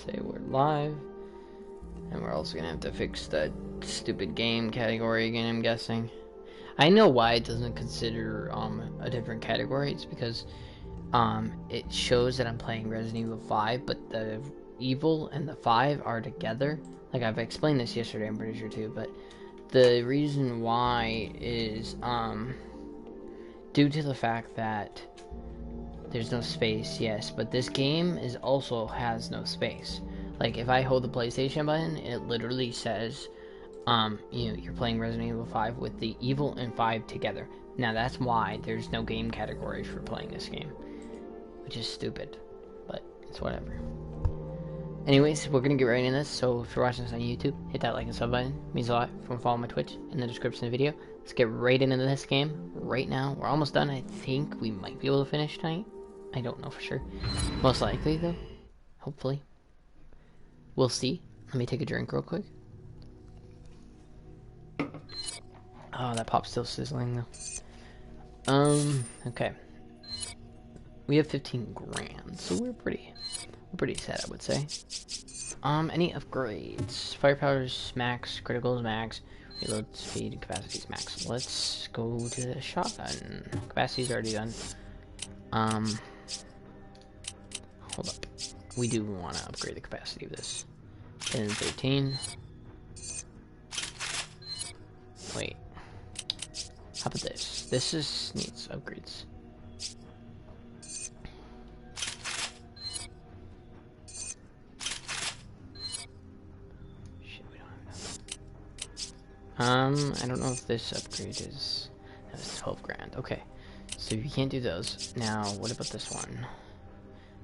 say we're live. And we're also gonna have to fix that stupid game category again, I'm guessing. I know why it doesn't consider a different category. It's because it shows that I'm playing Resident Evil 5, but the Evil and the 5 are together. Like, I've explained this yesterday, I'm pretty sure too, but the reason why is due to the fact that there's no space, yes, but this game also has no space. Like, if I hold the PlayStation button, it literally says, you know, you're playing Resident Evil 5 with the Evil and 5 together. Now, that's why there's no game category for playing this game, which is stupid, but it's whatever. Anyways, we're gonna get right into this, so if you're watching this on YouTube, hit that like and sub button. It means a lot. If you want to follow my Twitch in the description of the video. Let's get right into this game right now. We're almost done. I think we might be able to finish tonight. I don't know for sure. Most likely, though. Hopefully. We'll see. Let me take a drink real quick. Oh, that pop's still sizzling, though. Okay. We have 15 grand, so we're pretty set, I would say. Any upgrades? Firepower's max, critical's max, reload speed, and capacity's max. Let's go to the shotgun. Capacity's already done. Hold up. We do want to upgrade the capacity of this. 10 and 13. Wait. How about this? This needs upgrades. I don't know if this upgrade is... That's 12 grand. Okay. So you can't do those. Now, what about this one?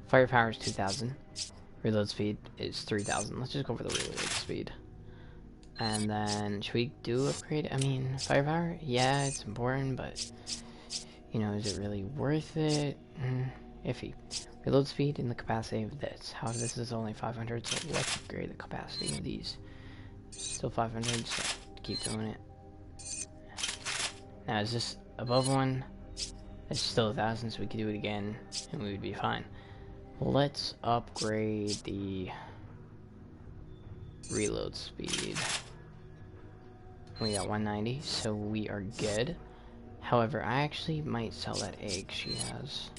Firepower is 2,000. Reload speed is 3,000. Let's just go for the reload speed. And then, should we do upgrade? I mean, firepower? Yeah, it's important, but... You know, is it really worth it? Iffy. Reload speed and the capacity of this. How this is only 500, so let's upgrade the capacity of these. Still 500, so... keep doing it. Now, is this above one? It's still 1,000, so we could do it again, and we would be fine. Let's upgrade the reload speed. We got 190, so we are good. However, I actually might sell that egg she has.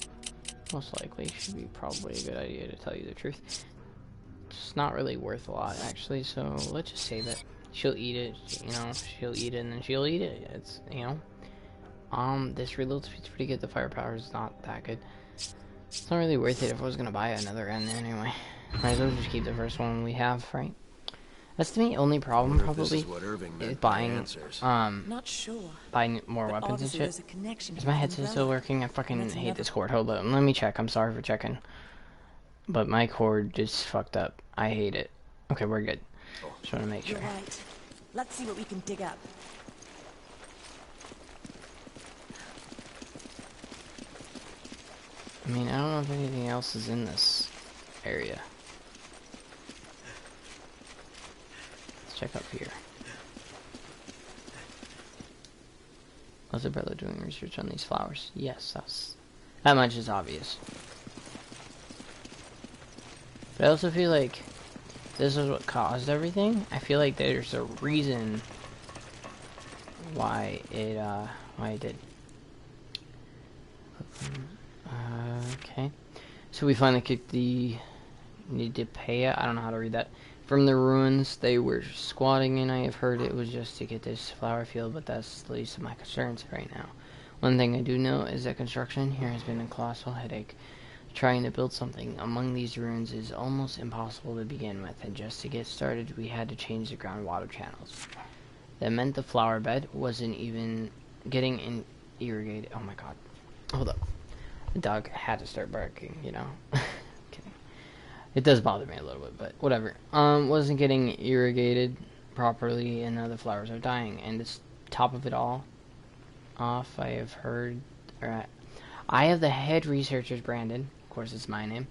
Most likely, should be probably a good idea to tell you the truth. It's not really worth a lot, actually, so let's just save it. She'll eat it, you know, she'll eat it and then she'll eat it. It's, you know. This reload speed's pretty good. The firepower is not that good. It's not really worth it if I was gonna buy another gun anyway. Might as well just keep the first one we have, right? That's the only problem probably is buying not sure. Buying more weapons and shit. Is my headset still working? I fucking hate this cord. Hold on, let me check. I'm sorry for checking. But my cord just fucked up. I hate it. Okay, we're good. Just want to make sure. You're right. Let's see what we can dig up. I mean, I don't know if anything else is in this area. Let's check up here. Was the brother doing research on these flowers? Yes, that much is obvious. But I also feel like this is what caused everything. I feel like there's a reason why it did. Okay. So we finally kicked the Nidipea. I don't know how to read that. From the ruins they were squatting in. I have heard it was just to get this flower field, but that's the least of my concerns right now. One thing I do know is that construction here has been a colossal headache. Trying to build something among these ruins is almost impossible to begin with, and just to get started we had to change the groundwater channels. That meant the flower bed wasn't even getting irrigated. Oh my god. Hold up. The dog had to start barking, you know. Kidding. It does bother me a little bit, but whatever. Wasn't getting irrigated properly, and now the flowers are dying. And this top of it all off, I have heard... I have the head researcher's Brandon, of course it's my name,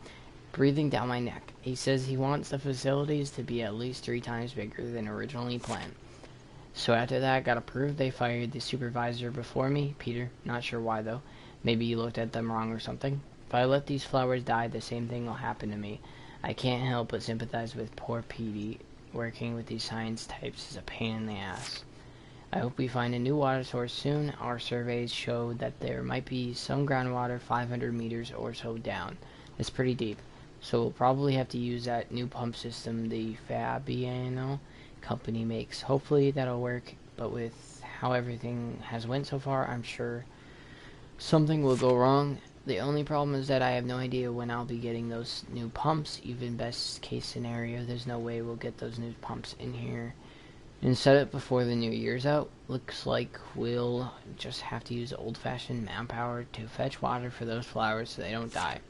breathing down my neck. He says he wants the facilities to be at least 3 times bigger than originally planned. So after that got approved, they fired the supervisor before me, Peter. Not sure why though. Maybe he looked at them wrong or something. If I let these flowers die, the same thing will happen to me. I can't help but sympathize with poor Petey. Working with these science types is a pain in the ass. I hope we find a new water source soon. Our surveys show that there might be some groundwater 500 meters or so down. It's pretty deep, so we'll probably have to use that new pump system the Fabiano company makes. Hopefully that'll work, but with how everything has went so far, I'm sure something will go wrong. The only problem is that I have no idea when I'll be getting those new pumps. Even best case scenario, there's no way we'll get those new pumps in here and set it before the new year's out. Looks like we'll just have to use old-fashioned manpower to fetch water for those flowers so they don't die.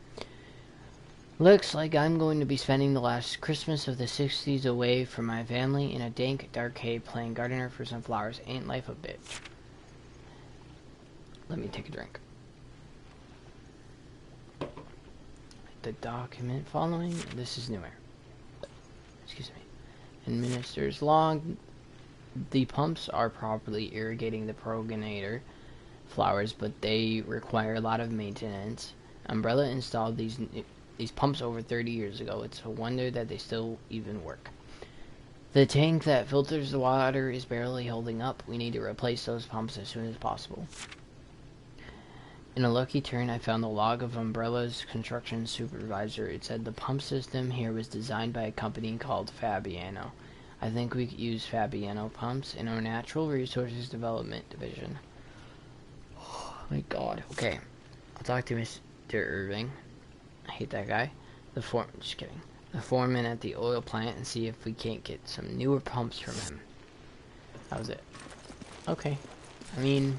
Looks like I'm going to be spending the last Christmas of the 60s away from my family in a dank, dark cave playing gardener for some flowers. Ain't life a bitch. Let me take a drink. The document following, this is newer. Excuse me. Administers log. The pumps are properly irrigating the progenitor flowers, but they require a lot of maintenance. Umbrella installed these pumps over 30 years ago. It's a wonder that they still even work. The tank that filters the water is barely holding up. We need to replace those pumps as soon as possible. In a lucky turn, I found the log of Umbrella's construction supervisor. It said the pump system here was designed by a company called Fabiano. I think we could use Fabiano pumps in our Natural Resources Development Division. Oh my god. Okay. I'll talk to Mr. Irving. I hate that guy. Just kidding. The foreman at the oil plant and see if we can't get some newer pumps from him. That was it. Okay. I mean,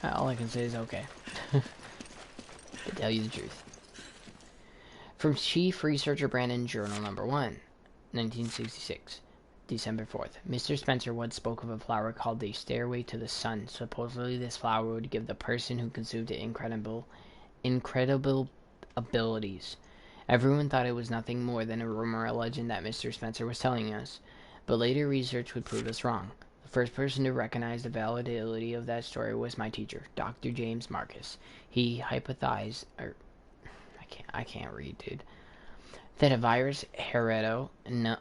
all I can say is okay. To tell you the truth. From Chief Researcher Brandon, Journal Number 1, 1966, December 4th. Mr. Spencer once spoke of a flower called the Stairway to the Sun. Supposedly this flower would give the person who consumed it incredible abilities. Everyone thought it was nothing more than a rumor or legend that Mr. Spencer was telling us, but later research would prove us wrong. The first person to recognize the validity of that story was my teacher, Dr. James Marcus. He hypothesized, I can't read, dude, that a virus, heredo,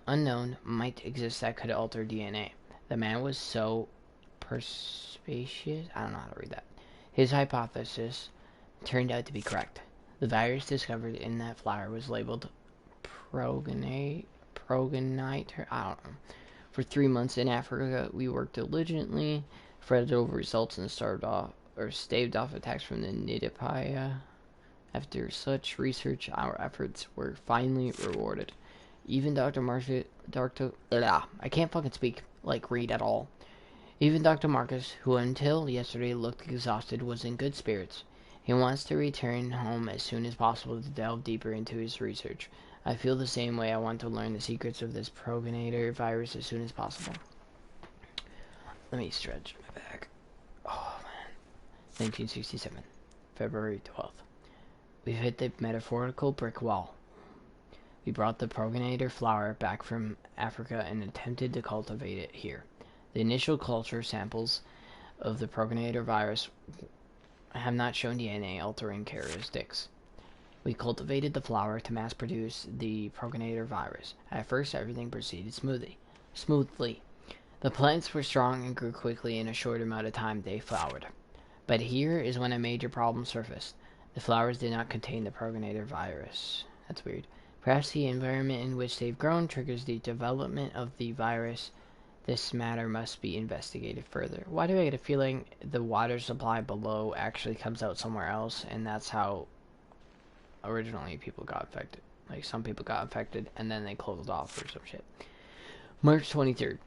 unknown, might exist that could alter DNA. The man was so perspicacious, I don't know how to read that. His hypothesis turned out to be correct. The virus discovered in that flower was labeled progenite, I don't know. For 3 months in Africa, we worked diligently, fretted over results, and staved off attacks from the Nidipaya. After such research, our efforts were finally rewarded. Even I can't fucking speak, like read at all. Even Dr. Marcus, who until yesterday looked exhausted, was in good spirits. He wants to return home as soon as possible to delve deeper into his research. I feel the same way. I want to learn the secrets of this progenitor virus as soon as possible. Let me stretch my back. Oh, man. 1967, February 12th. We've hit the metaphorical brick wall. We brought the progenitor flower back from Africa and attempted to cultivate it here. The initial culture samples of the progenitor virus have not shown DNA-altering characteristics. We cultivated the flower to mass-produce the progenitor virus. At first, everything proceeded smoothly. The plants were strong and grew quickly. In a short amount of time, they flowered. But here is when a major problem surfaced. The flowers did not contain the progenitor virus. That's weird. Perhaps the environment in which they've grown triggers the development of the virus. This matter must be investigated further. Why do I get a feeling the water supply below actually comes out somewhere else, and that's how originally people got infected? Like, some people got infected, and then they closed off or some shit. March 23rd.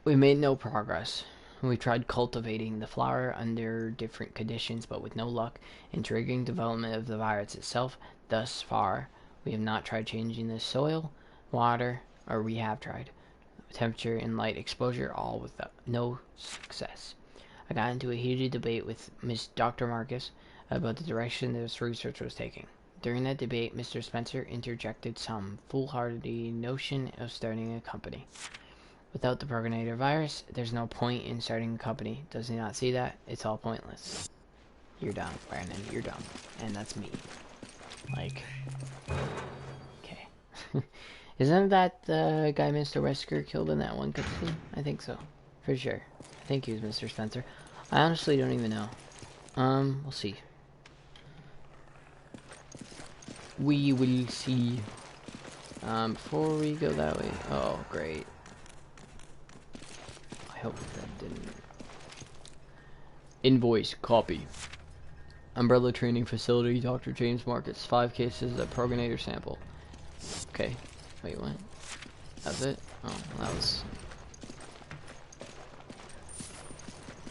We made no progress. We tried cultivating the flower under different conditions, but with no luck in triggering development of the virus itself. Thus far, we have not tried changing the soil, water, or we have tried temperature and light exposure, all with no success. I got into a heated debate with Dr. Marcus about the direction this research was taking. During that debate, Mr. Spencer interjected some foolhardy notion of starting a company. Without the progenitor virus, there's no point in starting a company. Does he not see that? It's all pointless. You're dumb, Brandon. You're dumb. And that's me. Like, okay. Isn't that the guy Mr. Wesker killed in that one cutscene? I think so. For sure. I think he was Mr. Spencer. I honestly don't even know. We'll see. We will see. Before we go that way. Oh, great. I hope that didn't. Invoice copy. Umbrella Training Facility, Dr. James Marcus. 5 cases of Progenitor sample. Okay. Wait, what? That's it? Oh, that was...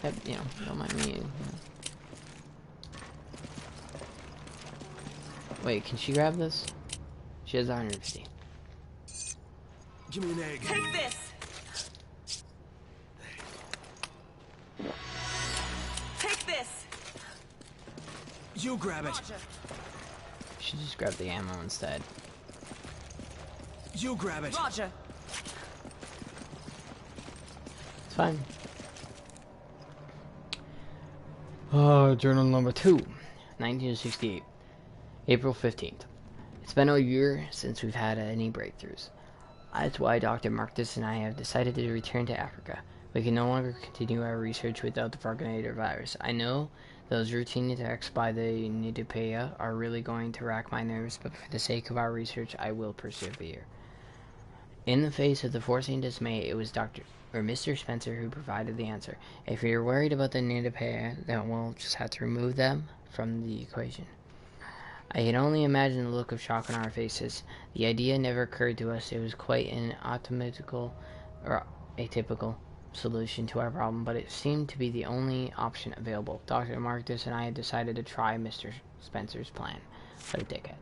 That, you know, don't mind me. You know. Wait, can she grab this? She has 150. Give me an egg. Take this! Take this! You grab it. Roger. She just grabbed the ammo instead. You grab it. Roger. It's fine. Journal number 2, 1968, April 15th. It's been a year since we've had any breakthroughs. That's why Dr. Marcus and I have decided to return to Africa. We can no longer continue our research without the Progenitor virus. I know those routine attacks by the Nidipea are really going to rack my nerves, but for the sake of our research, I will persevere. In the face of the foreseen dismay, it was Mr. Spencer who provided the answer. If you're worried about the Nidipea, then we'll just have to remove them from the equation. I can only imagine the look of shock on our faces. The idea never occurred to us. It was quite an atypical solution to our problem, but it seemed to be the only option available. Dr. Marcus and I had decided to try Mr. Spencer's plan. What a dickhead.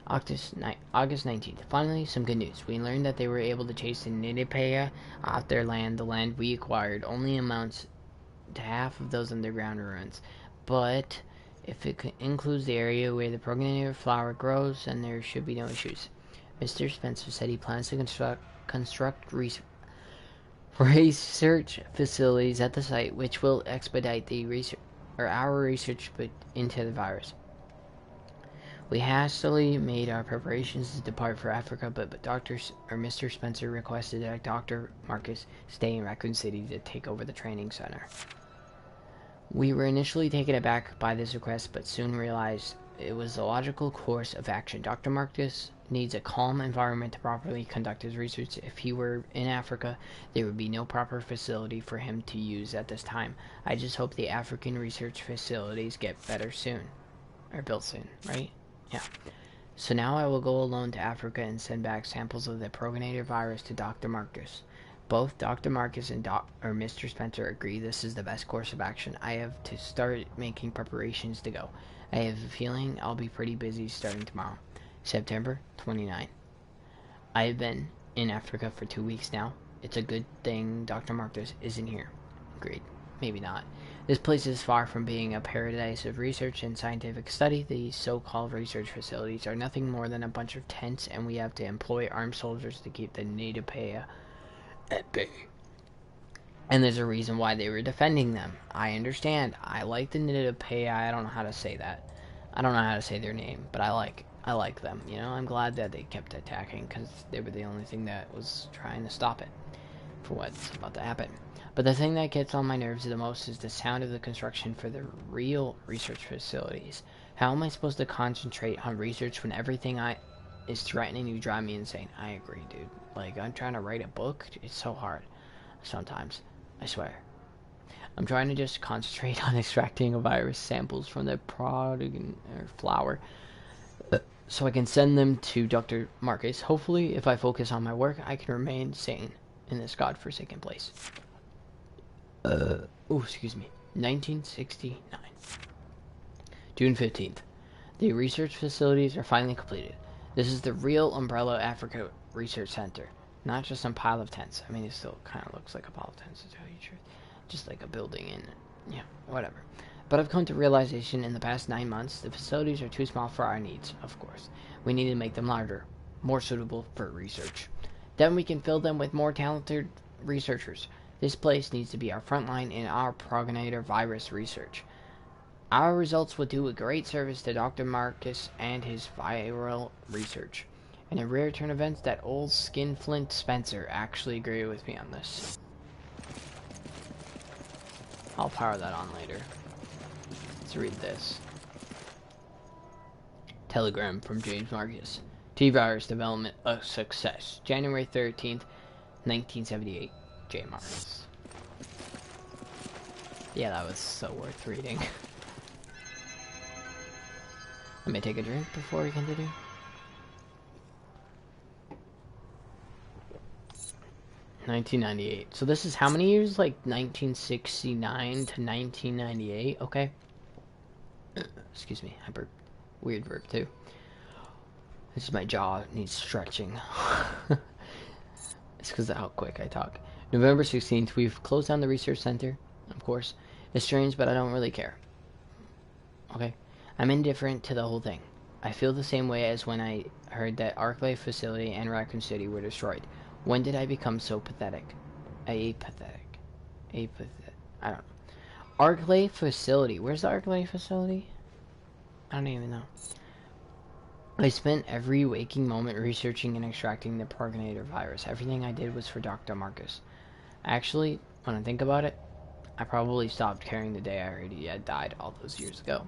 August 19th. Finally, some good news. We learned that they were able to chase the Nidipea off their land. The land we acquired only amounts to half of those underground ruins. But if it includes the area where the Progenitor flower grows, then there should be no issues. Mr. Spencer said he plans to construct research facilities at the site, which will expedite the our research into the virus. We hastily made our preparations to depart for Africa, but Mr. Spencer requested that Dr. Marcus stay in Raccoon City to take over the training center. We were initially taken aback by this request, but soon realized it was the logical course of action. Dr. Marcus needs a calm environment to properly conduct his research. If he were in Africa, there would be no proper facility for him to use at this time. I just hope the African research facilities get better soon. Or built soon, right? Yeah. So now I will go alone to Africa and send back samples of the Progenitor virus to Dr. Marcus. Both Dr. Marcus and Mr. Spencer agree this is the best course of action. I have to start making preparations to go. I have a feeling I'll be pretty busy starting tomorrow. September 29. I have been in Africa for 2 weeks now. It's a good thing Dr. Marcus isn't here. Agreed. Maybe not. This place is far from being a paradise of research and scientific study. These so-called research facilities are nothing more than a bunch of tents, and we have to employ armed soldiers to keep the Nidipea at bay. And there's a reason why they were defending them. I understand. I like the Nidipea. I don't know how to say that. I don't know how to say their name, but I like them. You know, I'm glad that they kept attacking because they were the only thing that was trying to stop it for what's about to happen. But the thing that gets on my nerves the most is the sound of the construction for the real research facilities. How am I supposed to concentrate on research when everything is threatening to drive me insane? I agree, dude. Like, I'm trying to write a book. It's so hard sometimes. I swear. I'm trying to just concentrate on extracting a virus samples from the flower so I can send them to Dr. Marcus. Hopefully, if I focus on my work, I can remain sane in this godforsaken place. Excuse me. 1969. June 15th. The research facilities are finally completed. This is the real Umbrella Africa Research Center. Not just some pile of tents. I mean, it still kind of looks like a pile of tents, to tell you the truth. Just like a building and, yeah, whatever. But I've come to realization in the past 9 months, the facilities are too small for our needs, of course. We need to make them larger, more suitable for research. Then we can fill them with more talented researchers. This place needs to be our front line in our Progenitor virus research. Our results would do a great service to Dr. Marcus and his viral research. In a rare turn of events, that old skinflint Spencer actually agreed with me on this. I'll power that on later. Let's read this. Telegram from James Marcus. T-Virus development a success. January 13th, 1978. J. Marcus. Yeah, that was so worth reading. Let me take a drink before we continue. $1998. So this is how many years? Like 1969 to 1998. Okay. Excuse me. I burped. Weird burp too. This is my jaw needs stretching. It's because of how quick I talk. November 16th. We've closed down the research center. Of course. It's strange, but I don't really care. Okay. I'm indifferent to the whole thing. I feel the same way as when I heard that Arclight facility and Raccoon City were destroyed. When did I become so pathetic? Apathetic. I don't know. Arclight facility. Where's the Arclight facility? I don't even know. I spent every waking moment researching and extracting the progenitor virus. Everything I did was for Dr. Marcus. Actually, when I think about it, I probably stopped caring the day I heard he had died all those years ago.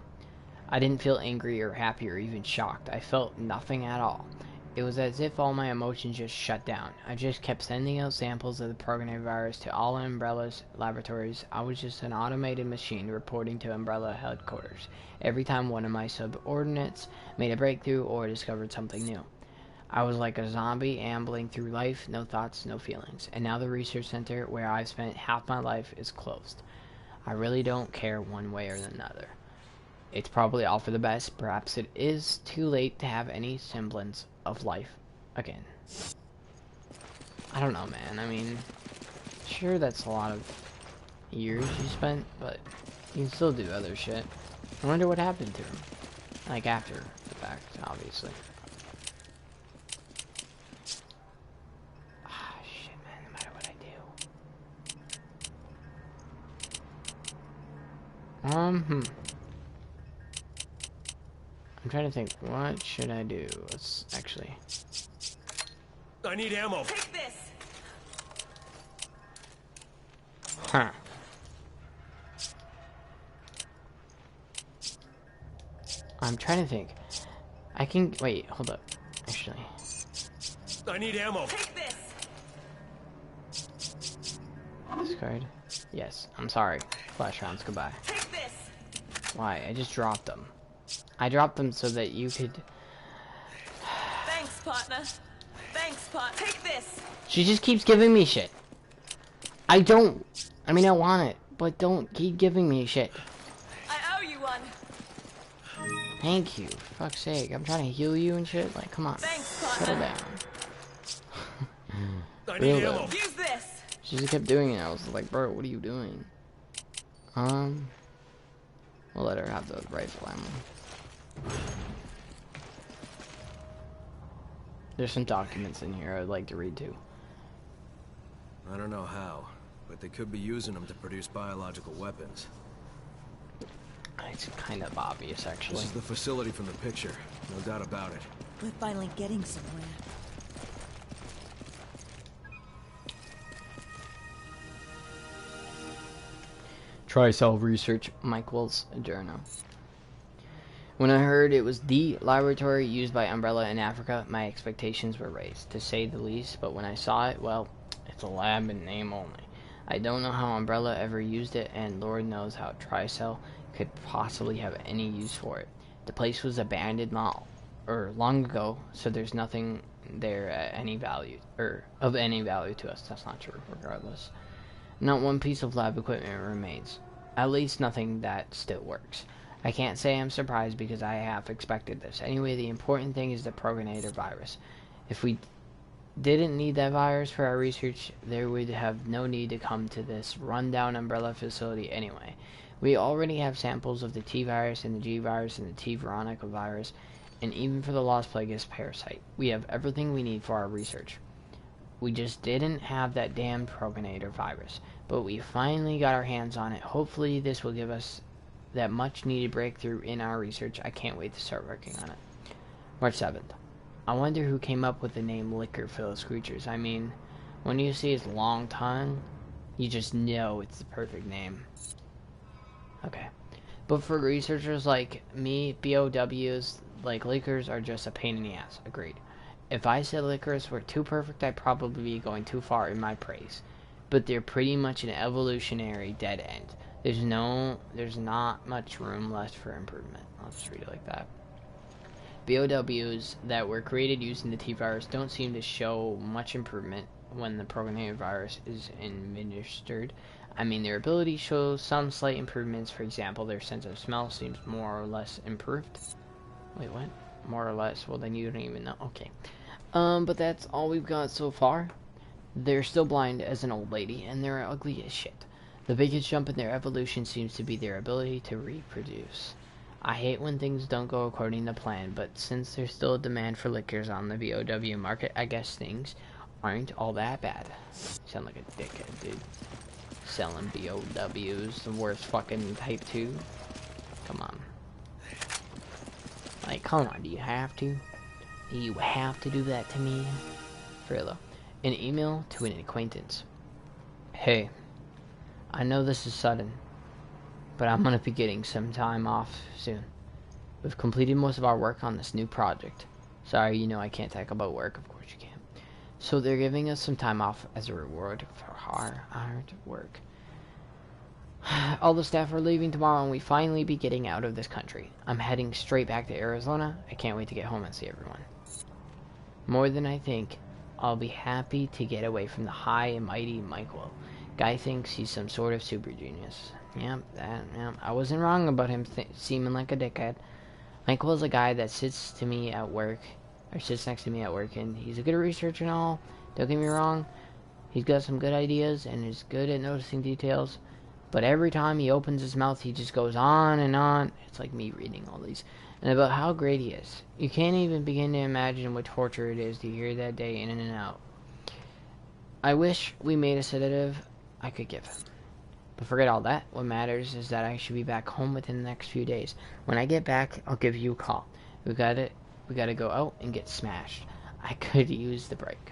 I didn't feel angry or happy or even shocked. I felt nothing at all. It was as if all my emotions just shut down. I just kept sending out samples of the progenitor virus to all Umbrella's laboratories. I was just an automated machine reporting to Umbrella headquarters every time one of my subordinates made a breakthrough or discovered something new. I was like a zombie ambling through life, no thoughts, no feelings. And now the research center, where I've spent half my life, is closed. I really don't care one way or another. It's probably all for the best. Perhaps it is too late to have any semblance of life again. I don't know, man. I mean, sure, that's a lot of years you spent, but you can still do other shit. I wonder what happened to him. Like, after the fact, obviously. Ah, shit, man. No matter what I do. I'm trying to think, what should I do? Let's actually... I need ammo. Take this. Huh. I'm trying to think. I can... Wait, hold up. Actually. I need ammo. Take this. Discard. Yes, I'm sorry. Flash rounds, goodbye. Take this. Why? I just dropped them. I dropped them so that you could... Thanks, partner. Thanks, partner. Take this. She just keeps giving me shit. I don't... I mean, I want it, but don't keep giving me shit. I owe you one. Thank you. For fuck's sake. I'm trying to heal you and shit. Like, come on. Thanks, Settle partner. down. I need Real ammo. though. Use this. She just kept doing it. I was like, bro, what are you doing? We'll let her have the rifle ammo. There's some documents in here I'd like to read too. I don't know how, but they could be using them to produce biological weapons. It's kind of obvious, actually. This is the facility from the picture, no doubt about it. We're finally getting somewhere. Tricell Research, Mike Wells Journal. When I heard it was the laboratory used by Umbrella in Africa, my expectations were raised, to say the least, but when I saw it, well, it's a lab in name only. I don't know how Umbrella ever used it, and Lord knows how Tricell could possibly have any use for it. The place was abandoned long ago, so there's nothing there at any value, of any value to us. That's not true, regardless. Not one piece of lab equipment remains. At least nothing that still works. I can't say I'm surprised because I half expected this. Anyway, the important thing is the progenitor virus. If we didn't need that virus for our research, there would have no need to come to this rundown Umbrella facility anyway. We already have samples of the T virus and the G virus and the T Veronica virus, and even for the Las Plagas parasite. We have everything we need for our research. We just didn't have that damned progenitor virus, but we finally got our hands on it. Hopefully this will give us that much needed breakthrough in our research. I can't wait to start working on it. March 7th. I wonder who came up with the name Liquor for those creatures. I mean, when you see his long tongue, you just know it's the perfect name. Okay. But for researchers like me, BOWs, like liquors are just a pain in the ass. Agreed. If I said liquors were too perfect, I'd probably be going too far in my praise. But they're pretty much an evolutionary dead end. There's not much room left for improvement. I'll just read it like that. BOWs that were created using the T-virus don't seem to show much improvement when the programmed virus is administered. I mean, their ability shows some slight improvements. For example, their sense of smell seems more or less improved. Wait, what? More or less? Well, then you don't even know. Okay. But that's all we've got so far. They're still blind as an old lady, and they're ugly as shit. The biggest jump in their evolution seems to be their ability to reproduce. I hate when things don't go according to plan, but since there's still a demand for liquors on the BOW market, I guess things aren't all that bad. Sound like a dickhead, dude. Selling BOWs, the worst fucking type 2. Come on. Like, come on, do you have to? Do you have to do that to me? For real though. An email to an acquaintance. Hey, I know this is sudden, but I'm gonna be getting some time off soon. We've completed most of our work on this new project. Sorry, you know I can't talk about work, of course you can. So they're giving us some time off as a reward for our hard work. All the staff are leaving tomorrow and we finally be getting out of this country. I'm heading straight back to Arizona. I can't wait to get home and see everyone. More than I think, I'll be happy to get away from the high and mighty Michael. Guy thinks he's some sort of super genius. Yep, I wasn't wrong about him seeming like a dickhead. Michael is a guy that sits next to me at work, and he's a good researcher and all. Don't get me wrong, he's got some good ideas and is good at noticing details. But every time he opens his mouth, he just goes on and on. It's like me reading all these. And about how great he is. You can't even begin to imagine what torture it is to hear that day in and out. I wish we made a sedative I could give him. But forget all that. What matters is that I should be back home within the next few days. When I get back, I'll give you a call. We gotta go out and get smashed. I could use the break.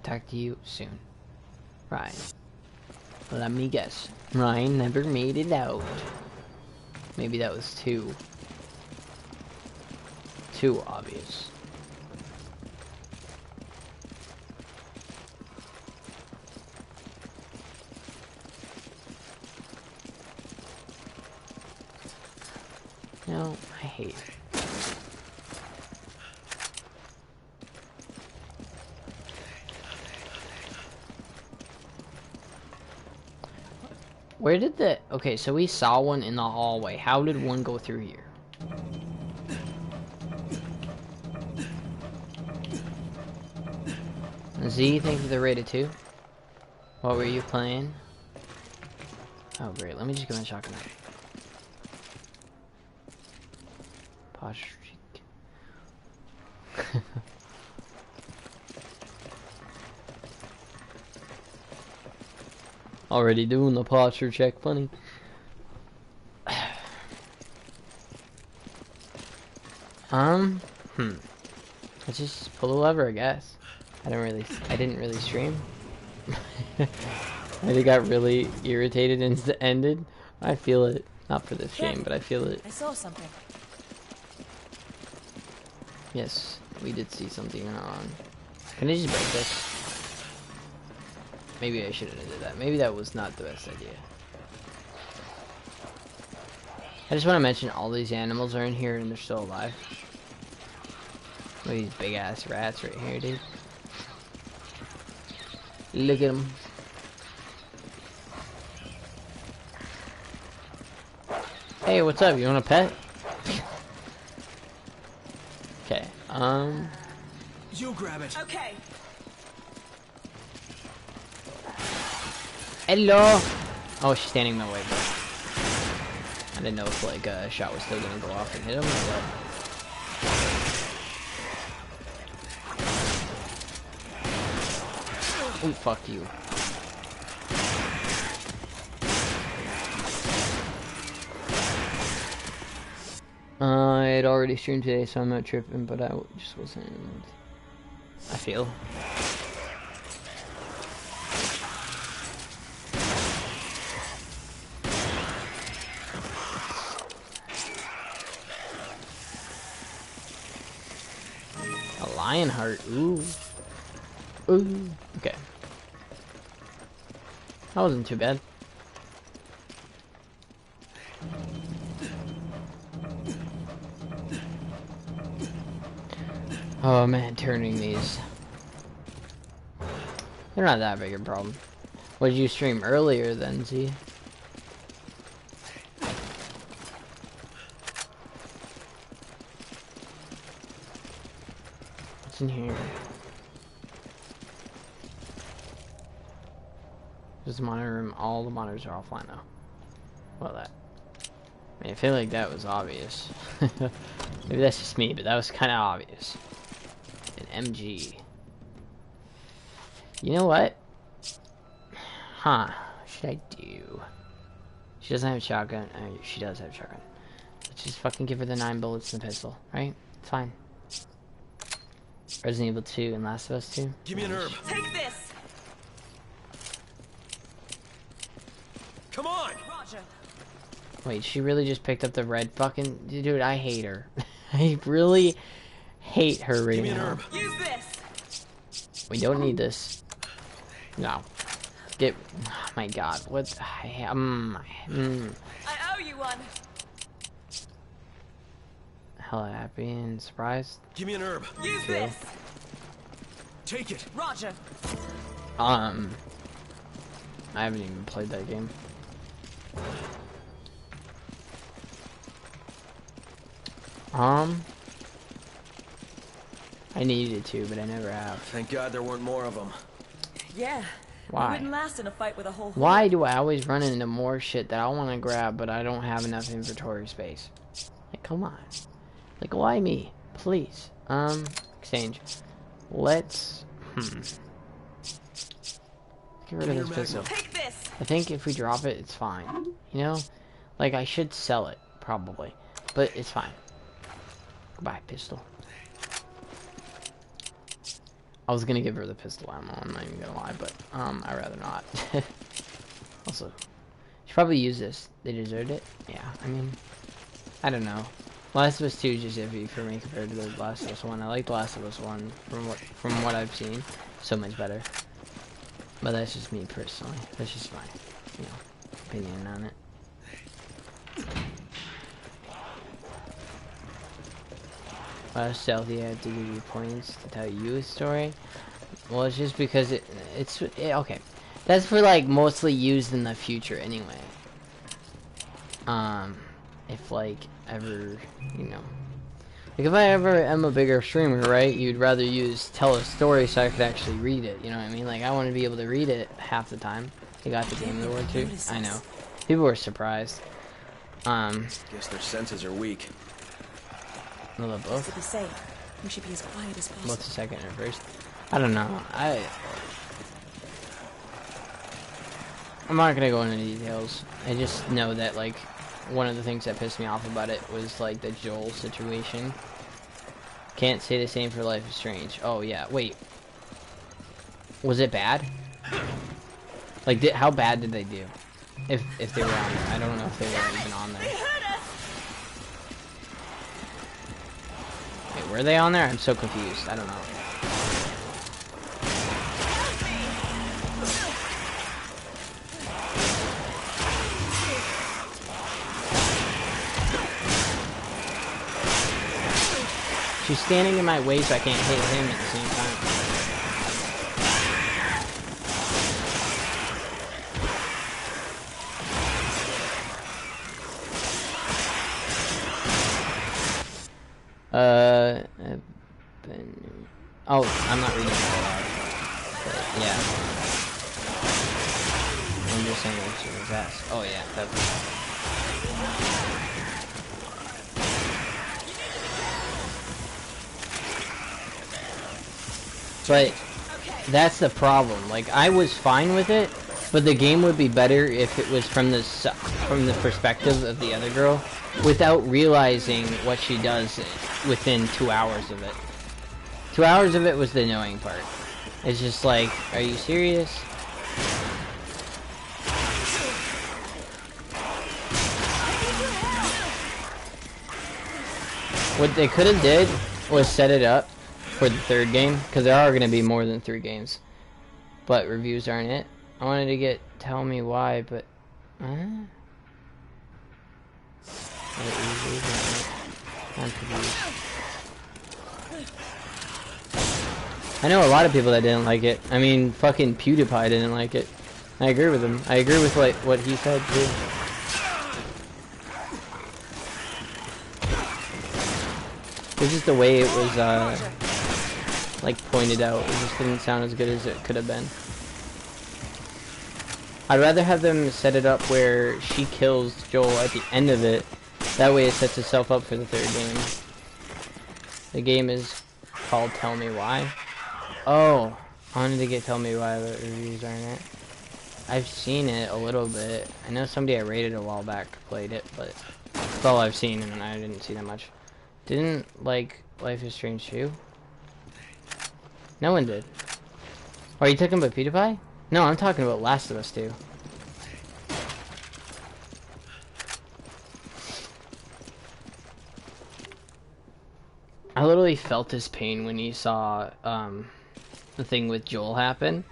Talk to you soon. Ryan. Let me guess. Ryan never made it out. Maybe that was too obvious. No, I hate it. Where did the... Okay, so we saw one in the hallway. How did one go through here? Z, thank you for the rated 2. What were you playing? Oh, great. Let me just give him a shotgun. Posture cheek. Already doing the posture check, funny. Let's just pull the lever, I guess. I didn't really stream. I got really irritated and ended. I feel it. Not for this game, but I feel it. I saw something. Yes, we did see something on. Can I just break this? Maybe I shouldn't have did that. Maybe that was not the best idea. I just want to mention all these animals are in here and they're still alive. Look at these big ass rats right here, dude. Look at them. Hey, what's up? You want a pet? Okay, You grab it. Okay. Hello! Oh, she's standing in my way, bro. I didn't know if, like, a shot was still gonna go off and hit him or what. Ooh, fuck you. I had already streamed today, so I'm not tripping, but I just wasn't. I feel. A Lionheart, ooh. Ooh, okay. That wasn't too bad. Oh man, turning these. They're not that big a problem. What did you stream earlier then, Z? What's in here? This is the monitor room. All the monitors are offline now. Well, that. I mean, I feel like that was obvious. Maybe that's just me, but that was kind of obvious. An MG. You know what? Huh. What should I do? She doesn't have a shotgun. She does have a shotgun. Let's just fucking give her the 9 bullets in the pistol, right? It's fine. Resident Evil 2 and Last of Us 2. Give me an herb. Take this. Come on! Roger. Wait, she really just picked up the red fucking... Dude, I hate her. I really hate her right Give me an now. herb. Use this. We don't need this. No. Get... Oh my god, what... I owe you one. Hella happy and surprised. Give me an herb. Use True. this. Take it. Roger. I haven't even played that game. I needed to, but I never have. Thank God there weren't more of them. Yeah. Why? We wouldn't last in a fight with a whole. Why do I always run into more shit that I want to grab, but I don't have enough inventory space? Like, come on. Like, why me? Please. Exchange. Let's... Get rid of this pistol. Take this. I think if we drop it, it's fine. You know? Like, I should sell it, probably. But it's fine. Goodbye, pistol. I was gonna give her the pistol ammo, I'm not even gonna lie, but, I'd rather not. Also, she probably used this. They deserved it? Yeah, I mean, I don't know. Last of Us 2 is just iffy for me compared to the Last of Us 1. I like The Last of Us 1 from what I've seen. So much better. But that's just me personally. That's just my, you know, opinion on it. Stealthy, I have to give you points to tell you a story. Well, it's just because it's okay. That's for like mostly used in the future anyway. If like ever, you know, like if I ever am a bigger streamer, right? You'd rather tell a story so I could actually read it. You know what I mean? Like I want to be able to read it half the time. They got the Game Award too. I know. People were surprised. Guess their senses are weak. A little both. To be safe, we should be as quiet as possible. What's the second or first? I don't know. I'm not gonna go into details. I just know that like one of the things that pissed me off about it was like the Joel situation. Can't say the same for Life is Strange. Oh yeah, wait. Was it bad? Like, how bad did they do? If they were on there, I don't know if they were even on there. Wait, were they on there? I'm so confused. I don't know. She's standing in my way so I can't hit him at the same time. Oh, I'm not reading it out loud. But, yeah. I'm just saying what she was asked. Oh, yeah, that's... But that's the problem. Like, I was fine with it But the game would be better if it was from the perspective of the other girl, without realizing what she does within 2 hours of it. 2 hours of it was the annoying part. It's just like, are you serious? What they could have did was set it up for the third game, because there are going to be more than 3 games. But reviews aren't it. I wanted to get Tell Me Why, but... I know a lot of people that didn't like it. I mean, fucking PewDiePie didn't like it. I agree with him. I agree with what he said, too. It's just the way it was, like, pointed out. It just didn't sound as good as it could have been. I'd rather have them set it up where she kills Joel at the end of it. That way it sets itself up for the third game. The game is called Tell Me Why. Oh, I wanted to get Tell Me Why, but reviews aren't it. I've seen it a little bit. I know somebody I rated a while back played it, but that's all I've seen, and I didn't see that much. Didn't like Life is Strange 2? No one did. Are you talking about PewDiePie? No, I'm talking about Last of Us 2. I literally felt his pain when he saw the thing with Joel happen.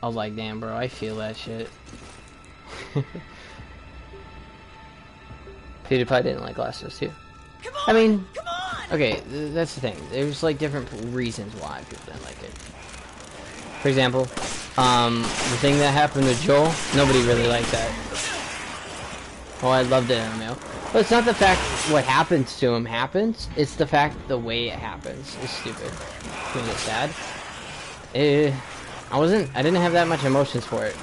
I was like, damn, bro, I feel that shit. PewDiePie didn't like Last of Us 2. I mean, okay, that's the thing. There's like different reasons why people didn't like it. For example, the thing that happened with Joel, nobody really liked that. Oh, I loved it, MMO. But it's not the fact what happens to him happens. It's the fact the way it happens is stupid. Is it sad? I didn't have that much emotions for it.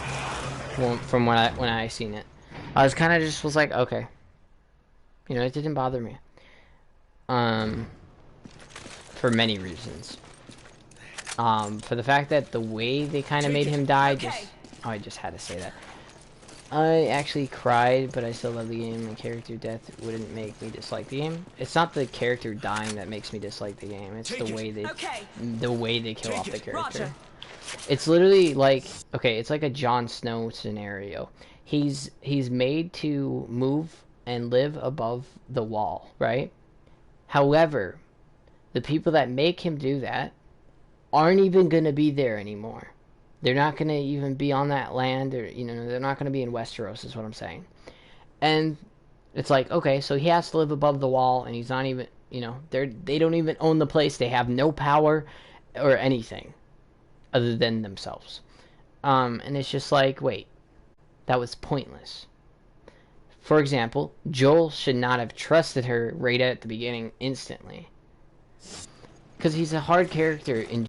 From when I seen it. I was kind of just was like, okay. You know, it didn't bother me. For many reasons. For the fact that the way they kind of made him die, I just had to say that. I actually cried, but I still love the game, and character death wouldn't make me dislike the game. It's not the character dying that makes me dislike the game. It's the way they kill off the character. Roger. It's literally like, okay, it's like a Jon Snow scenario. He's made to move and live above the wall, right? However, the people that make him do that aren't even going to be there anymore. They're not going to even be on that land, or, you know, they're not going to be in Westeros, is what I'm saying. And it's like, okay, so he has to live above the wall, and he's not even, you know, they don't even own the place. They have no power or anything other than themselves. And it's just like, wait, that was pointless. For example, Joel should not have trusted her right at the beginning instantly. Because he's a hard character in